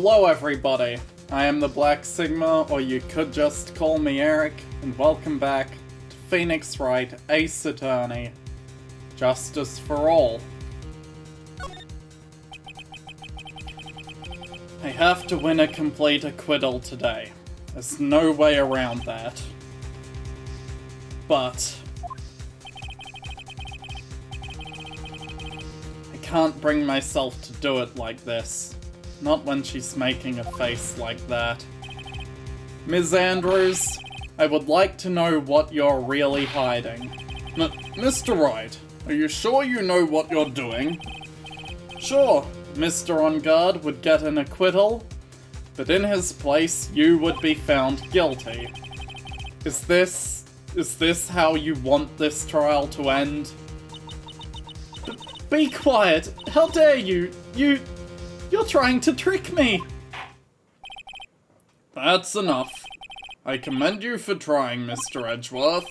Hello everybody, I am the Black Sigma, or you could just call me Eric, and welcome back to Phoenix Wright Ace Attorney. Justice for all. I have to win a complete acquittal today. There's no way around that. But I can't bring myself to do it like this. Not when she's making a face like that. Ms. Andrews, I would like to know what you're really hiding. Mr. Wright, are you sure you know what you're doing? Sure, Mr. On Guard would get an acquittal, but in his place you would be found guilty. Is this how you want this trial to end? Be quiet! How dare you! You're trying to trick me! That's enough. I commend you for trying, Mr. Edgeworth.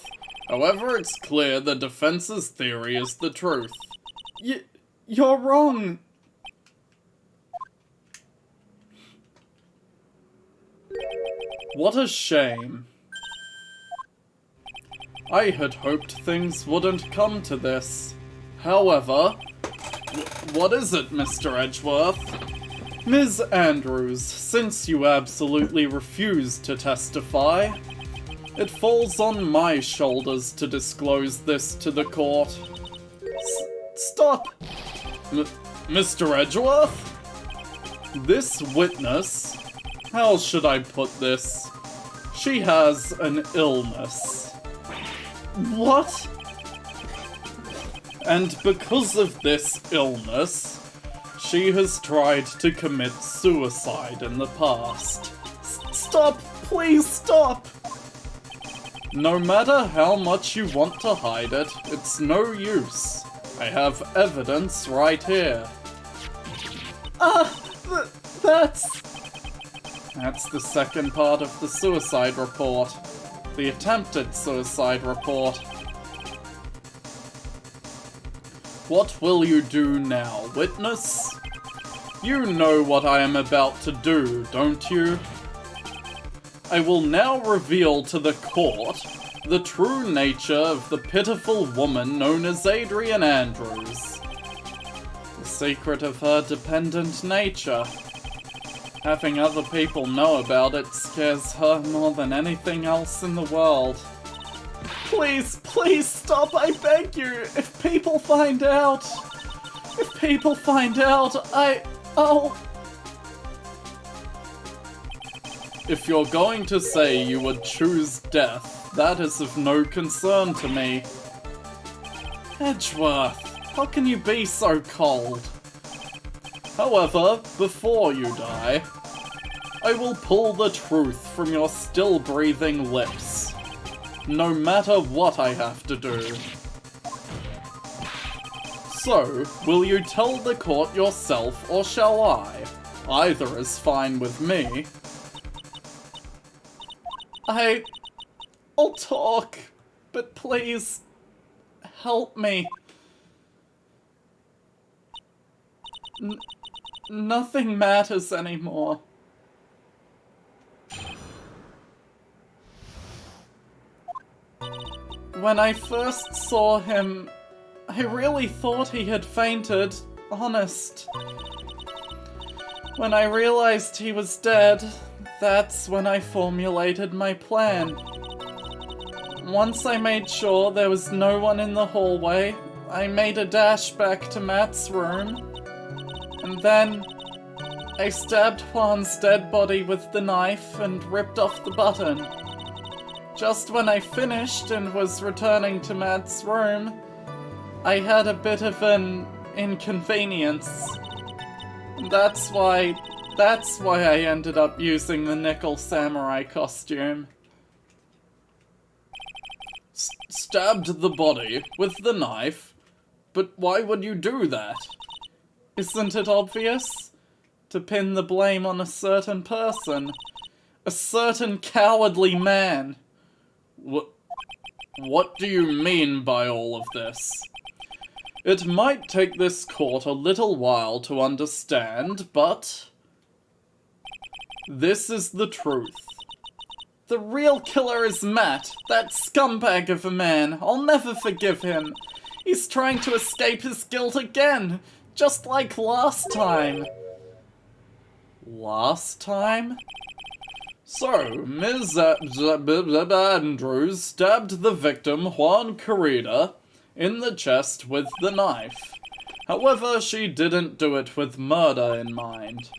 However, it's clear the defense's theory is the truth. You're wrong! What a shame. I had hoped things wouldn't come to this. However, what is it, Mr. Edgeworth? Ms. Andrews, since you absolutely refuse to testify, it falls on my shoulders to disclose this to the court. Stop! Mr. Edgeworth? This witness, how should I put this? She has an illness. What? And because of this illness, she has tried to commit suicide in the past. Stop! Please stop! No matter how much you want to hide it, it's no use. I have evidence right here. That's the second part of the suicide report. The attempted suicide report. What will you do now, witness? You know what I am about to do, don't you? I will now reveal to the court the true nature of the pitiful woman known as Adrian Andrews. The secret of her dependent nature. Having other people know about it scares her more than anything else in the world. Please stop, I beg you! If people find out, I'll... If you're going to say you would choose death, that is of no concern to me. Edgeworth, how can you be so cold? However, before you die, I will pull the truth from your still-breathing lips. No matter what I have to do. So, will you tell the court yourself, or shall I? Either is fine with me. I'll talk, but please, help me. Nothing matters anymore. When I first saw him, I really thought he had fainted, honest. When I realized he was dead, that's when I formulated my plan. Once I made sure there was no one in the hallway, I made a dash back to Matt's room, and then I stabbed Juan's dead body with the knife and ripped off the button. Just when I finished and was returning to Matt's room, I had a bit of an inconvenience. That's why I ended up using the nickel samurai costume. Stabbed the body with the knife? But why would you do that? Isn't it obvious? To pin the blame on a certain person. A certain cowardly man. What do you mean by all of this? It might take this court a little while to understand, but This is the truth. The real killer is Matt, that scumbag of a man. I'll never forgive him. He's trying to escape his guilt again, just like last time. Last time? So, Ms. Andrews stabbed the victim, Juan Corrida, in the chest with the knife. However, she didn't do it with murder in mind.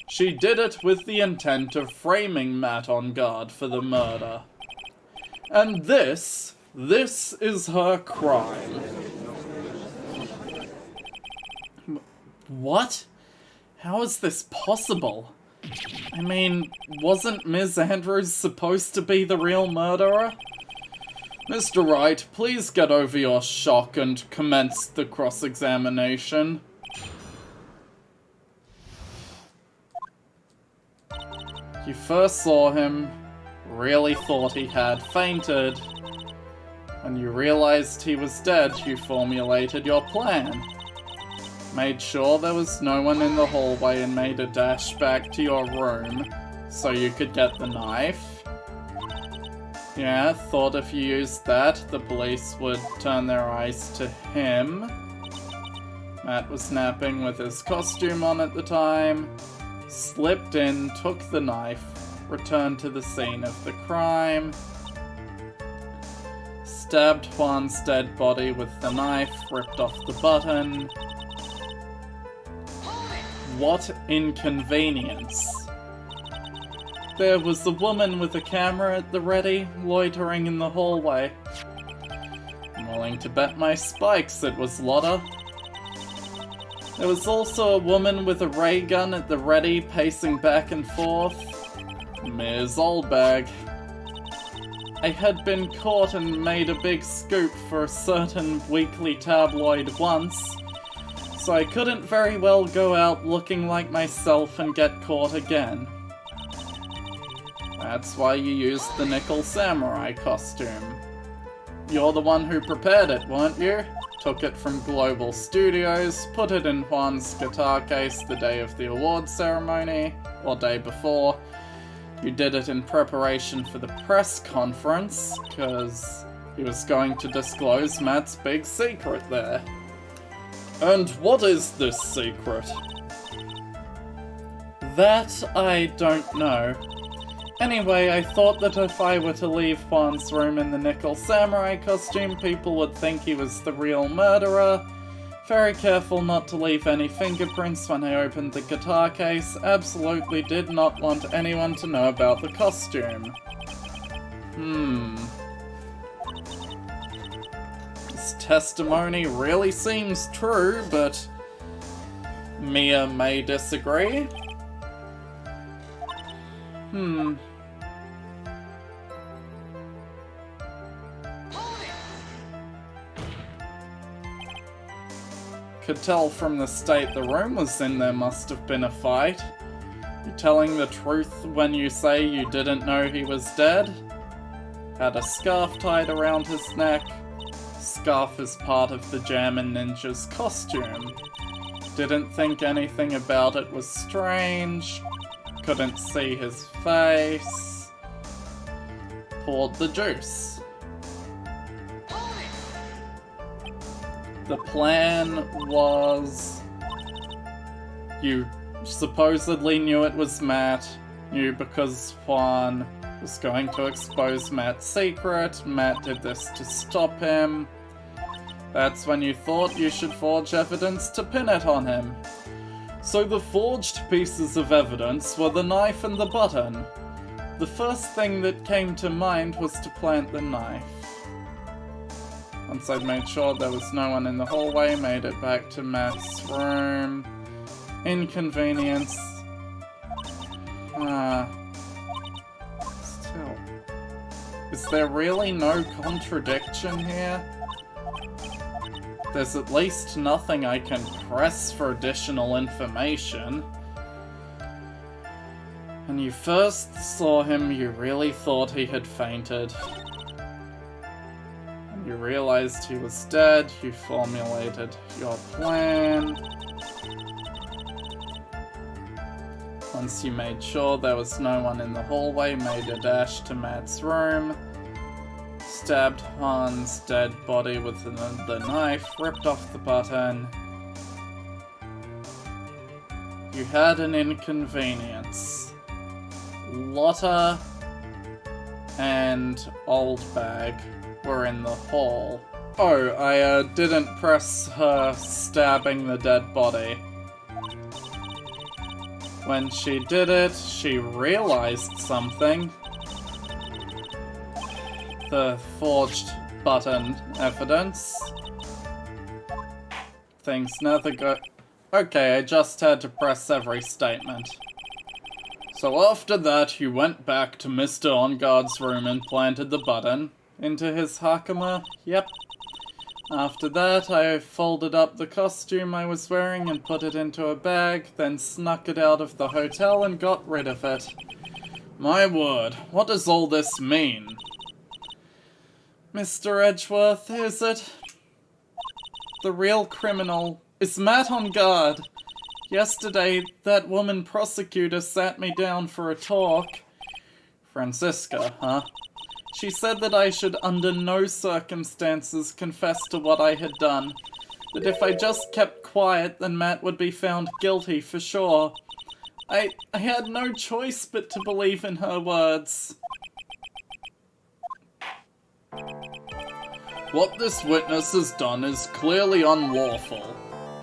She did it with the intent of framing Matt on guard for the murder. And this is her crime. What? How is this possible? I mean, wasn't Ms. Andrews supposed to be the real murderer? Mr. Wright, please get over your shock and commence the cross-examination. You first saw him, really thought he had fainted. When you realized he was dead, you formulated your plan. Made sure there was no one in the hallway and made a dash back to your room so you could get the knife. Yeah, thought if you used that, the police would turn their eyes to him. Matt was napping with his costume on at the time. Slipped in, took the knife, returned to the scene of the crime. Stabbed Juan's dead body with the knife, ripped off the button. What inconvenience. There was a woman with a camera at the ready, loitering in the hallway. I'm willing to bet my spikes it was Lotta. There was also a woman with a ray gun at the ready, pacing back and forth. Ms. Oldbag. I had been caught and made a big scoop for a certain weekly tabloid once, so I couldn't very well go out looking like myself and get caught again. That's why you used the nickel samurai costume. You're the one who prepared it, weren't you? Took it from Global Studios, put it in Juan's guitar case the day of the award ceremony, or day before. You did it in preparation for the press conference, because he was going to disclose Matt's big secret there. And what is this secret? That I don't know. Anyway, I thought that if I were to leave Juan's room in the nickel samurai costume, people would think he was the real murderer. Very careful not to leave any fingerprints when I opened the guitar case. Absolutely did not want anyone to know about the costume. This testimony really seems true, but Mia may disagree. Could tell from the state the room was in there must have been a fight. You telling the truth when you say you didn't know he was dead? Had a scarf tied around his neck. Scarf is part of the Jammin' Ninja's costume. Didn't think anything about it was strange. Couldn't see his face. Poured the juice. The plan was... You supposedly knew it was Matt. Knew because Juan was going to expose Matt's secret. Matt did this to stop him. That's when you thought you should forge evidence to pin it on him. So the forged pieces of evidence were the knife and the button. The first thing that came to mind was to plant the knife. Once I'd made sure there was no one in the hallway, made it back to Matt's room. Inconvenience. Still. Is there really no contradiction here? There's at least nothing I can press for additional information. When you first saw him, you really thought he had fainted. When you realized he was dead, you formulated your plan. Once you made sure there was no one in the hallway, made a dash to Matt's room, stabbed Juan's dead body with the knife, ripped off the button. You had an inconvenience. Lotta and Old Bag were in the hall. Oh, I didn't press her stabbing the dead body. When she did it, she realized something. The forged button evidence. Things never go... Okay, I just had to press every statement. So after that, you went back to Mr. On Guard's room and planted the button into his hakama? Yep. After that, I folded up the costume I was wearing and put it into a bag, then snuck it out of the hotel and got rid of it. My word, what does all this mean? Mr. Edgeworth, is it? The real criminal is Matt On Guard. Yesterday, that woman prosecutor sat me down for a talk. Francisca, huh? She said that I should under no circumstances confess to what I had done. That if I just kept quiet, then Matt would be found guilty for sure. I had no choice but to believe in her words. What this witness has done is clearly unlawful.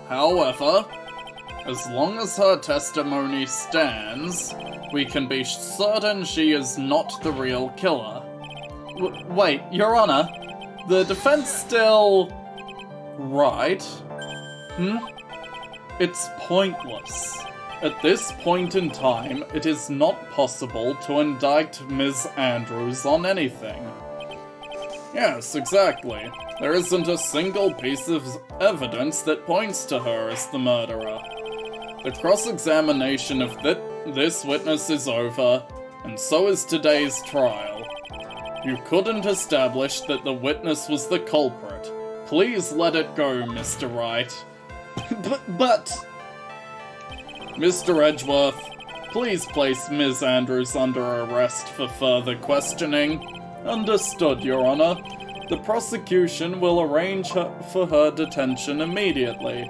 However, as long as her testimony stands, we can be certain she is not the real killer. Wait, Your Honor, the defense still... Right? It's pointless. At this point in time, it is not possible to indict Ms. Andrews on anything. Yes, exactly. There isn't a single piece of evidence that points to her as the murderer. The cross-examination of this witness is over, and so is today's trial. You couldn't establish that the witness was the culprit. Please let it go, Mr. Wright. But... Mr. Edgeworth, please place Ms. Andrews under arrest for further questioning. Understood, Your Honor. The prosecution will arrange for her detention immediately.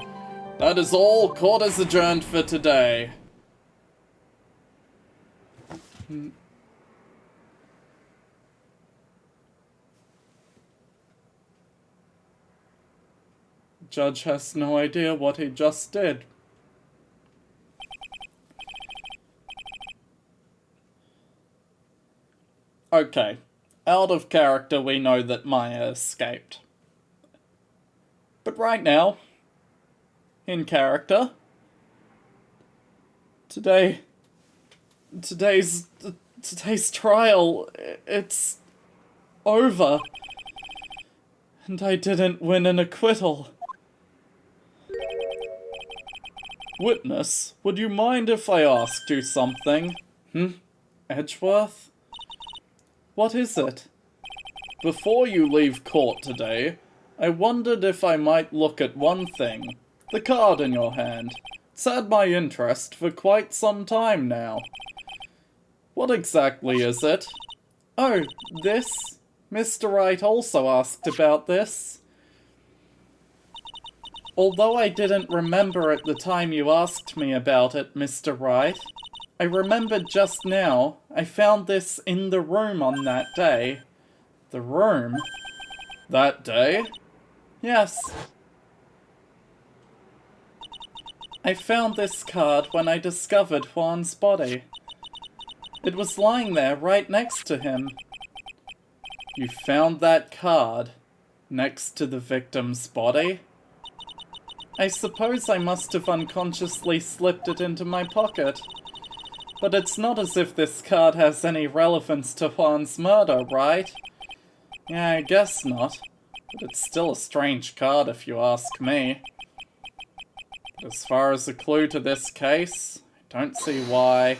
That is all. Court is adjourned for today. Judge has no idea what he just did. Okay, out of character we know that Maya escaped. But right now, in character, today's trial, it's over. And I didn't win an acquittal. Witness, would you mind if I asked you something? Edgeworth? What is it? Before you leave court today, I wondered if I might look at one thing. The card in your hand. It's had my interest for quite some time now. What exactly is it? Oh, this? Mr. Wright also asked about this. Although I didn't remember at the time you asked me about it, Mr. Wright, I remembered just now I found this in the room on that day. The room? That day? Yes. I found this card when I discovered Juan's body. It was lying there right next to him. You found that card next to the victim's body? I suppose I must have unconsciously slipped it into my pocket. But it's not as if this card has any relevance to Juan's murder, right? Yeah, I guess not. But it's still a strange card if you ask me. But as far as a clue to this case, I don't see why.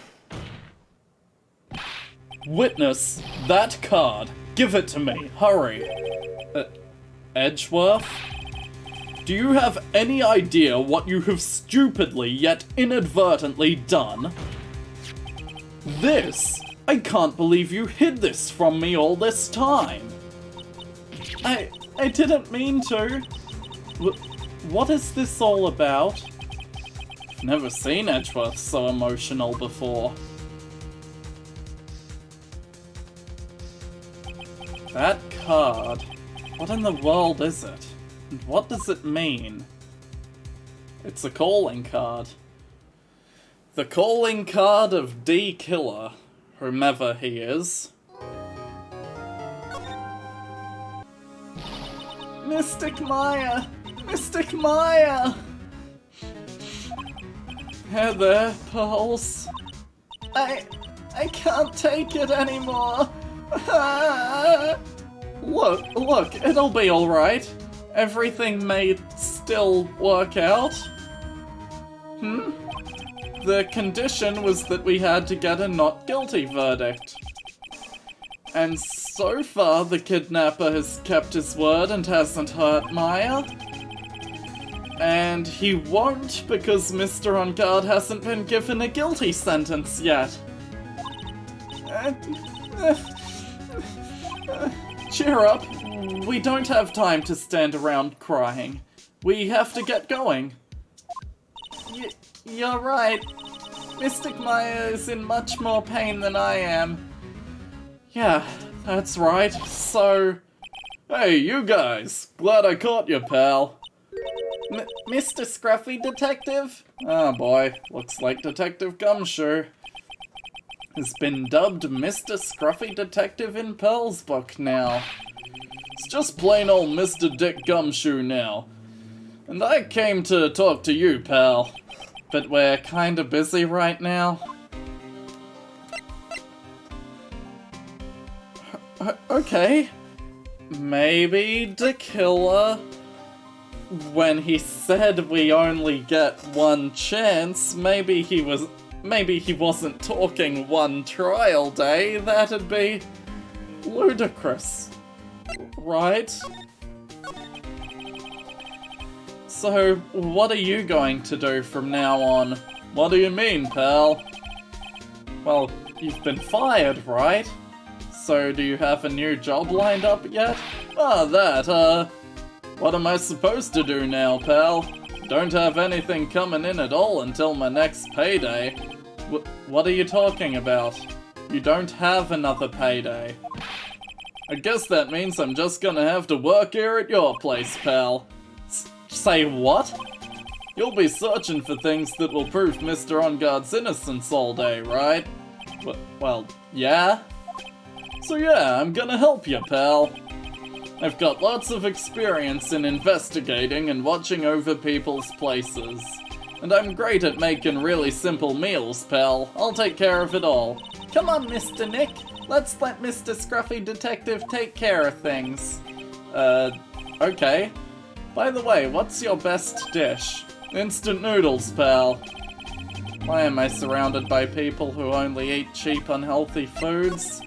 Witness, that card! Give it to me, hurry! Edgeworth? Do you have any idea what you have stupidly yet inadvertently done? This? I can't believe you hid this from me all this time. I didn't mean to. What is this all about? I've never seen Edgeworth so emotional before. That card. What in the world is it? And what does it mean? It's a calling card. The calling card of D Killer, whomever he is. Mystic Maya! Mystic Maya! Hey there, Pearls. I can't take it anymore. Look, it'll be alright. Everything may still work out. The condition was that we had to get a not guilty verdict. And so far, the kidnapper has kept his word and hasn't hurt Maya. And he won't because Mr. On Guard hasn't been given a guilty sentence yet. Cheer up. We don't have time to stand around crying. We have to get going. You're right. Mystic Maya is in much more pain than I am. Yeah, that's right. So... Hey, you guys! Glad I caught you, pal. Mr. Scruffy Detective? Oh boy, looks like Detective Gumshoe has been dubbed Mr. Scruffy Detective in Pearl's book now. It's just plain old Mr. Dick Gumshoe now. And I came to talk to you, pal. But we're kinda busy right now. Okay. Maybe the killer, when he said we only get one chance, maybe he wasn't talking one trial day. That'd be ludicrous, right? So, what are you going to do from now on? What do you mean, pal? Well, you've been fired, right? So, do you have a new job lined up yet? What am I supposed to do now, pal? Don't have anything coming in at all until my next payday. What are you talking about? You don't have another payday. I guess that means I'm just gonna have to work here at your place, pal. Say what? You'll be searching for things that will prove Mr. On Guard's innocence all day, right? Well, yeah. So yeah, I'm gonna help you, pal. I've got lots of experience in investigating and watching over people's places. And I'm great at making really simple meals, pal. I'll take care of it all. Come on, Mr. Nick. Let's let Mr. Scruffy Detective take care of things. Okay. By the way, what's your best dish? Instant noodles, pal. Why am I surrounded by people who only eat cheap, unhealthy foods?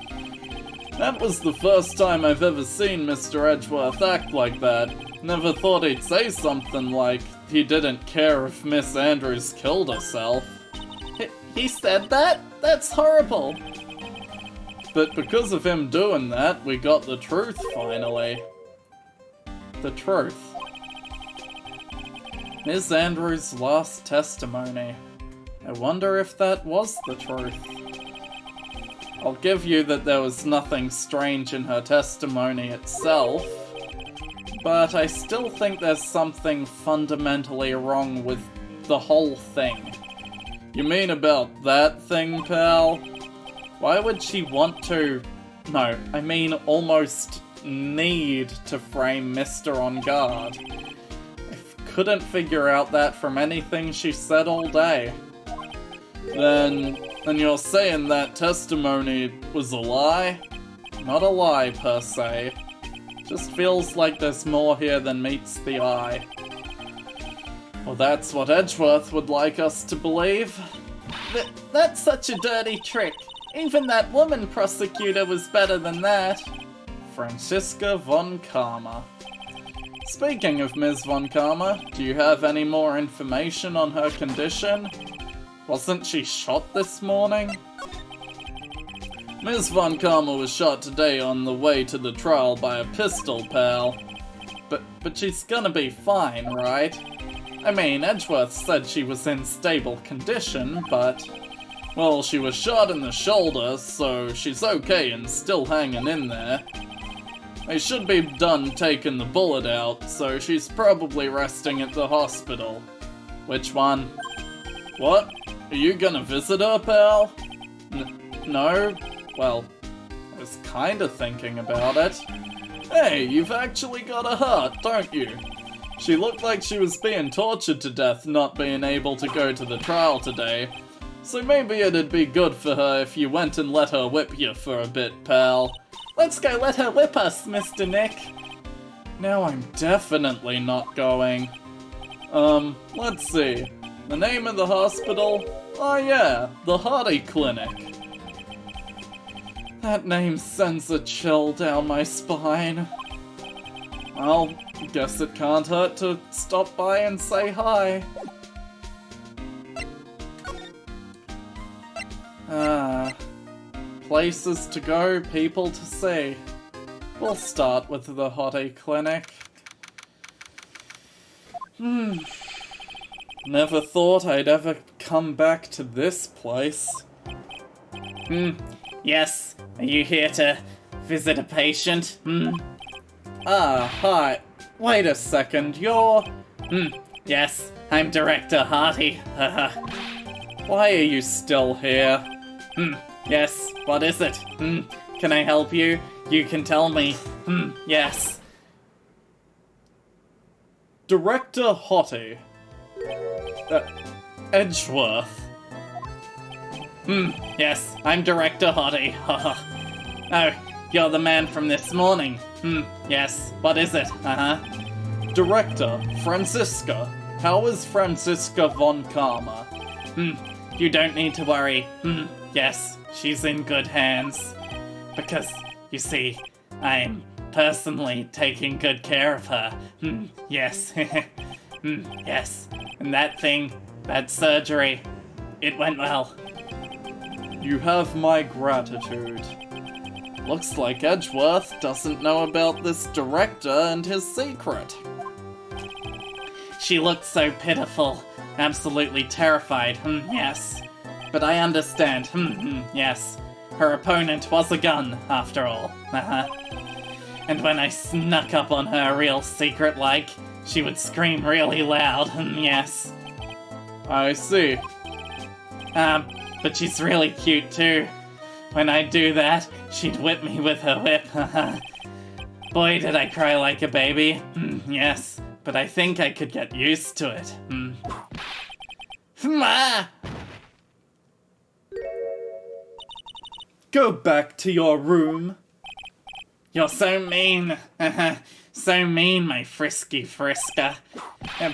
That was the first time I've ever seen Mr. Edgeworth act like that. Never thought he'd say something like he didn't care if Miss Andrews killed herself. He said that? That's horrible. But because of him doing that, we got the truth finally. The truth. Miss Andrews' last testimony. I wonder if that was the truth. I'll give you that there was nothing strange in her testimony itself, but I still think there's something fundamentally wrong with the whole thing. You mean about that thing, pal? Why would she want to... No, I mean almost need to frame Mr. On Guard. I couldn't figure out that from anything she said all day. Then you're saying that testimony was a lie? Not a lie, per se. Just feels like there's more here than meets the eye. Well, that's what Edgeworth would like us to believe. That's such a dirty trick. Even that woman prosecutor was better than that. Franziska von Karma. Speaking of Ms. von Karma, do you have any more information on her condition? Wasn't she shot this morning? Ms. Von Karma was shot today on the way to the trial by a pistol pal. But she's gonna be fine, right? I mean, Edgeworth said she was in stable condition, but... well, she was shot in the shoulder, so she's okay and still hanging in there. They should be done taking the bullet out, so she's probably resting at the hospital. Which one? What? Are you gonna visit her, pal? No? Well, I was kinda thinking about it. Hey, you've actually got a heart, don't you? She looked like she was being tortured to death not being able to go to the trial today. So maybe it'd be good for her if you went and let her whip you for a bit, pal. Let's go let her whip us, Mr. Nick. Now I'm definitely not going. Let's see. The name of the hospital? Oh yeah, the Hardy Clinic. That name sends a chill down my spine. Well, guess it can't hurt to stop by and say hi. Places to go, people to see. We'll start with the Hardy Clinic. Never thought I'd ever come back to this place. Yes, are you here to visit a patient? Hi. Wait a second, you're... Yes, I'm Director Hardy. Why are you still here? Yes, what is it? Can I help you? You can tell me. Yes. Director Hottie. Edgeworth. Yes, I'm Director Hardy. Oh, you're the man from this morning. Yes, what is it? Director, Franziska. How is Franziska von Karma? You don't need to worry. Yes, she's in good hands. Because, you see, I'm personally taking good care of her. Yes. Yes. And that surgery, it went well. You have my gratitude. Looks like Edgeworth doesn't know about this director and his secret. She looked so pitiful, absolutely terrified, yes. But I understand, yes. Her opponent was a gun, after all, And when I snuck up on her real secret-like, she would scream really loud, yes. I see. But she's really cute too. When I'd do that, she'd whip me with her whip. Boy, did I cry like a baby. Yes, but I think I could get used to it. Go back to your room. You're so mean. So mean, my frisky frisker.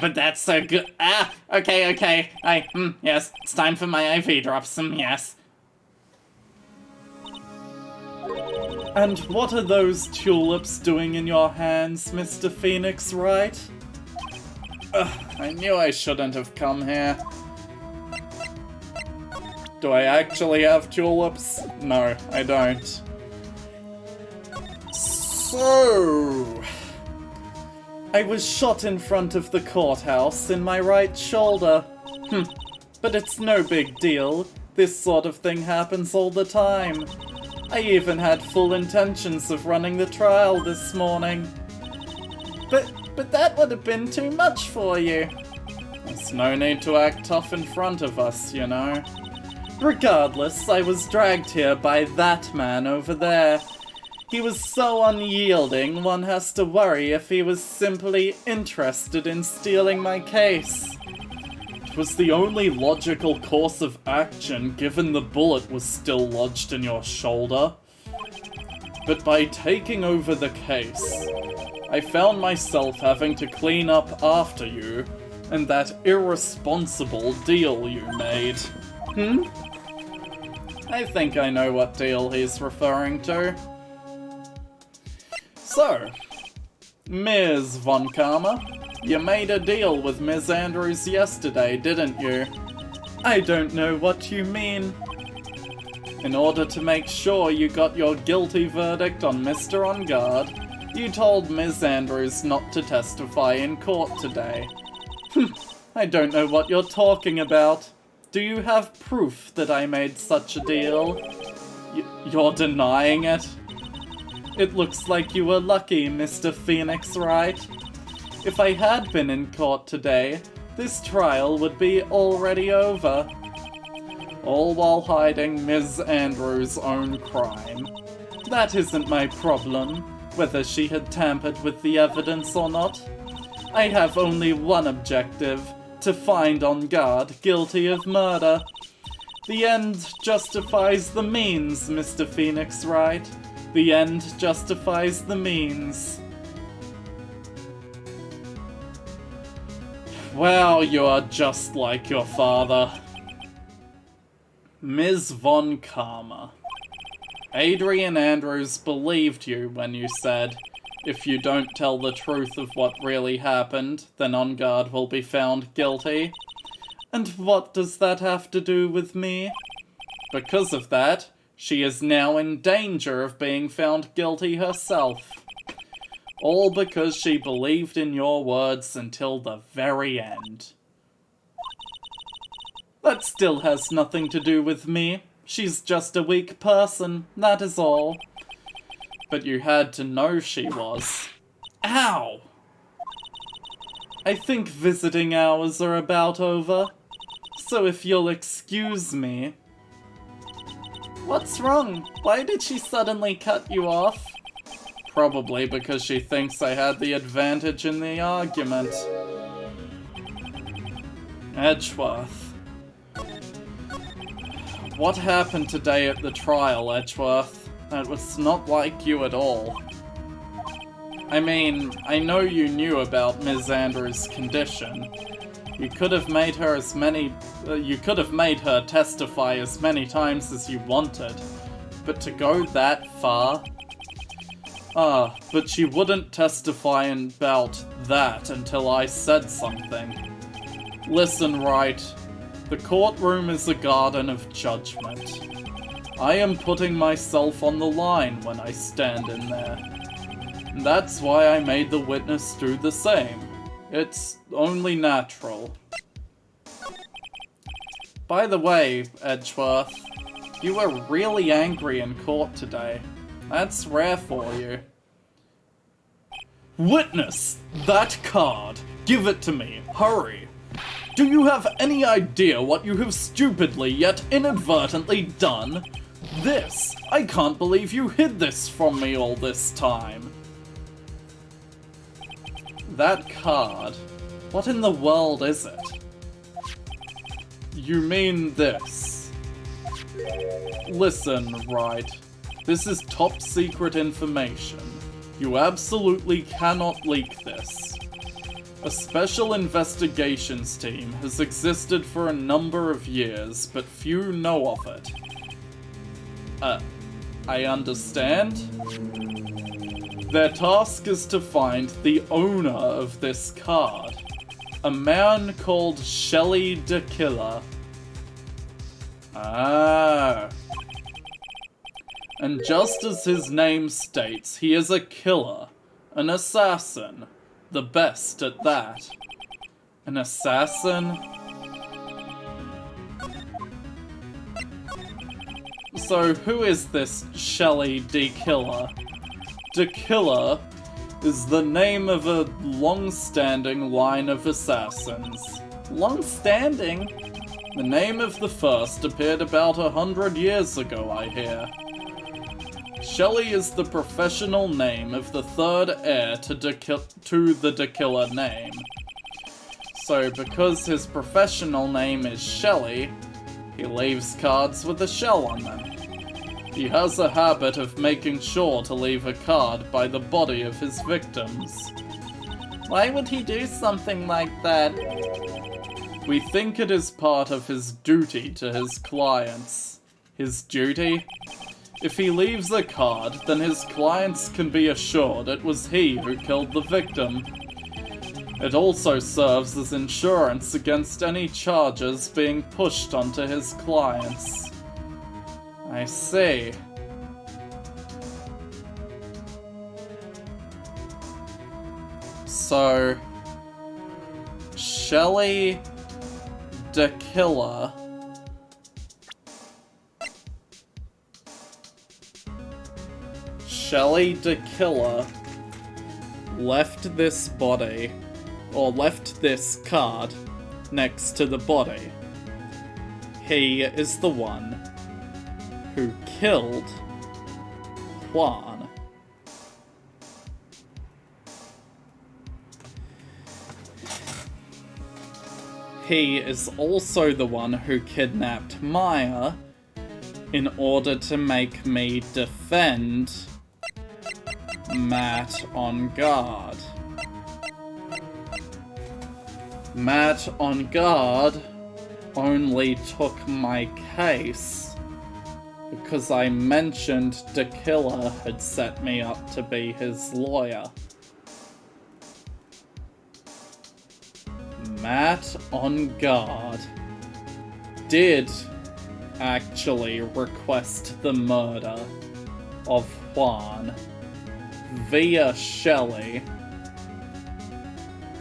But that's so good. Okay. Yes, it's time for my IV drops. Yes. And what are those tulips doing in your hands, Mr. Phoenix Wright? I knew I shouldn't have come here. Do I actually have tulips? No, I don't. So... I was shot in front of the courthouse in my right shoulder. But it's no big deal. This sort of thing happens all the time. I even had full intentions of running the trial this morning. But that would have been too much for you. There's no need to act tough in front of us, you know. Regardless, I was dragged here by that man over there. He was so unyielding, one has to worry if he was simply interested in stealing my case. It was the only logical course of action given the bullet was still lodged in your shoulder. But by taking over the case, I found myself having to clean up after you and that irresponsible deal you made. I think I know what deal he's referring to. So, Ms. Von Karma, you made a deal with Ms. Andrews yesterday, didn't you? I don't know what you mean. In order to make sure you got your guilty verdict on Mr. On Guard, you told Ms. Andrews not to testify in court today. I don't know what you're talking about. Do you have proof that I made such a deal? You're denying it? It looks like you were lucky, Mr. Phoenix, right? If I had been in court today, this trial would be already over. All while hiding Ms. Andrews' own crime. That isn't my problem, whether she had tampered with the evidence or not. I have only one objective, to find On Guard guilty of murder. The end justifies the means, Mr. Phoenix, right? The end justifies the means. Wow, you are just like your father. Ms. Von Karma. Adrian Andrews believed you when you said, if you don't tell the truth of what really happened, then On Guard will be found guilty. And what does that have to do with me? Because of that, she is now in danger of being found guilty herself. All because she believed in your words until the very end. That still has nothing to do with me. She's just a weak person, that is all. But you had to know she was. Ow! I think visiting hours are about over. So if you'll excuse me... What's wrong? Why did she suddenly cut you off? Probably because she thinks I had the advantage in the argument. Edgeworth. What happened today at the trial, Edgeworth? It was not like you at all. I mean, I know you knew about Ms. Andrews' condition. You could have made her testify as many times as you wanted. But to go that far? But she wouldn't testify about that until I said something. Listen, right. The courtroom is a garden of judgment. I am putting myself on the line when I stand in there. And that's why I made the witness do the same. It's only natural. By the way, Edgeworth, you were really angry in court today. That's rare for you. Witness! That card! Give it to me! Hurry! Do you have any idea what you have stupidly yet inadvertently done? This! I can't believe you hid this from me all this time. That card? What in the world is it? You mean this? Listen, right. This is top secret information. You absolutely cannot leak this. A special investigations team has existed for a number of years, but few know of it. I understand? Their task is to find the owner of this card. A man called Shelley the Killer. Ah. And just as his name states, he is a killer. An assassin. The best at that. An assassin? So who is this Shelley D. Killer? D. Killer is the name of a long-standing line of assassins. Long-standing? The name of the first appeared about 100 years ago, I hear. Shelley is the professional name of the third heir to the De Killer name. So because his professional name is Shelley, he leaves cards with a shell on them. He has a habit of making sure to leave a card by the body of his victims. Why would he do something like that? We think it is part of his duty to his clients. His duty? If he leaves a card, then his clients can be assured it was he who killed the victim. It also serves as insurance against any charges being pushed onto his clients. I see. So, Shelley the Killer left this body, or left this card next to the body. He is the one who killed Juan. He is also the one who kidnapped Maya in order to make me defend Matt on guard. Matt on guard only took my case because I mentioned the killer had set me up to be his lawyer. Matt on guard did actually request the murder of Juan via Shelley,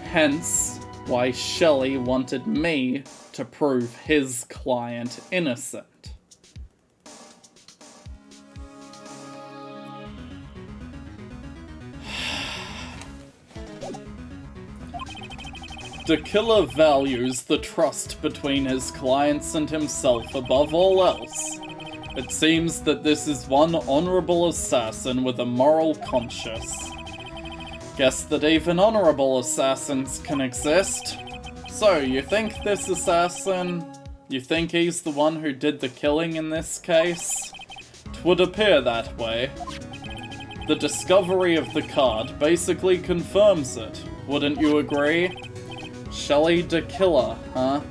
hence why Shelley wanted me to prove his client innocent. The killer values the trust between his clients and himself above all else. It seems that this is one honorable assassin with a moral conscience. Guess that even honorable assassins can exist. So, you think this assassin... You think he's the one who did the killing in this case? It would appear that way. The discovery of the card basically confirms it. Wouldn't you agree? Shelley the Killer, huh?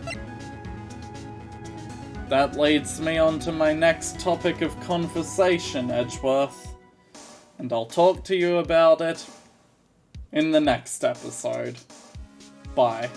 That leads me on to my next topic of conversation, Edgeworth. And I'll talk to you about it in the next episode. Bye.